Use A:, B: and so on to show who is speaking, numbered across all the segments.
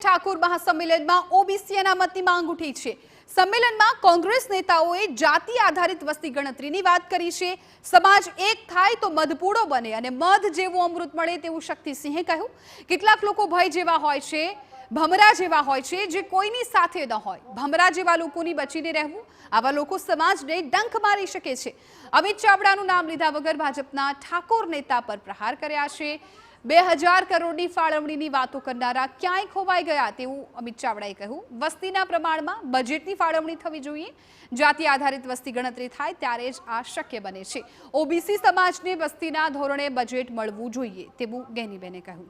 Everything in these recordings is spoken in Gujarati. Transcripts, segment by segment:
A: ઠાકોર મહાસંમેલનમાં ઓબીસી અનામતની માંગ ઉઠી છે। સંમેલનમાં કોંગ્રેસ નેતાઓએ જાતિ આધારિત વસ્તી ગણતરીની વાત કરી છે। સમાજ એક થાય તો મધપૂડો બને અને મધ જેવું અમૃત મળે તેવું શક્તિસિંહે કહ્યું। કેટલાક લોકો ભય જેવા હોય છે, ભમરા જેવા હોય છે જે કોઈની સાથે ન હોય। ભમરા જેવા લોકોની બચીને રહેવું, આવા લોકો સમાજને ડંખ મારી શકે છે। અમિત ચાવડાનું નામ લીધા વગર ભાજપના ઠાકોર નેતા પર પ્રહાર કર્યા છે। 2000 કરોડની ફાળવણીની વાતો કરનારા ક્યાંય ખોવાઈ ગયા તેવું અમિત ચાવડાએ કહ્યું। વસ્તીના પ્રમાણમાં બજેટની ફાળવણી થવી જોઈએ। જાતિ આધારિત વસ્તી ગણતરી થાય ત્યારે જ આ શક્ય બને છે। ઓબીસી સમાજને વસ્તીના ધોરણે બજેટ મળવું જોઈએ તેવું ગેનીબેને કહ્યું।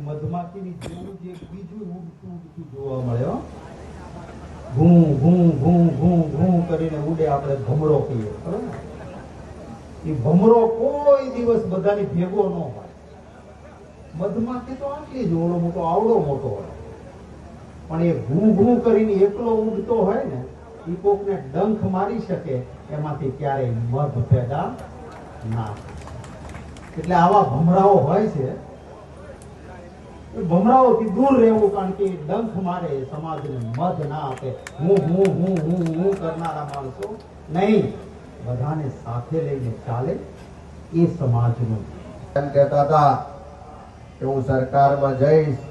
B: મધમાખીની જેવું જે બીજું ઉડતું જોવા મળ્યો, ઘૂં ઘૂં ઘૂં ઘૂં ઘૂં કરીને ઉડે, આપણે ભમરો કહીએ, બરાબર ને? એ ભમરો કોઈ દિવસ બધાની ભેગો ન હોય। મધમાખી તો આટલી જ ઓળો મોટો આવડો મોટો હોય, પણ એ ઘૂં ઘૂં કરીને એકલો ઉડતો હોય ને, એ કોકને ડંખ મારી શકે, એમાંથી ક્યારેય મધ પેદા ના થાય। એટલે આવા ભમરાઓ હોય છે, ભમરાઓથી દૂર રહેવું, કારણ કે ડંખ મારે, સમાજને મધ ના આપે। હું હું હું હું હું કરનારા માણસો નહીં, બધાને સાથે લઈને ચાલે એ સમાજનું।
C: એમ કહેતા હતા કે હું સરકારમાં જઈશ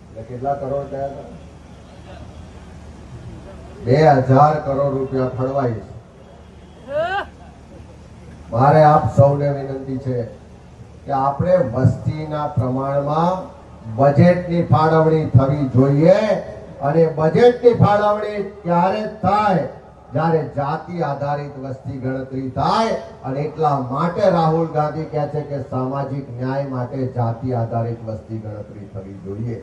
C: એટલે કેટલા કરોડ થયા હતા? 2000 કરોડ રૂપિયા ફળવાઈશ। મારે આપ સૌને વિનંતી છે કે આપણે વસ્તીના પ્રમાણમાં બજેટની ફાળવણી થવી જોઈએ, અને બજેટની ફાળવણી ત્યારે થાય જ્યારે જાતિ આધારિત વસ્તી ગણતરી થાય। અને એટલા માટે રાહુલ ગાંધી કહે છે કે સામાજિક ન્યાય માટે જાતિ આધારિત વસ્તી ગણતરી થવી જોઈએ।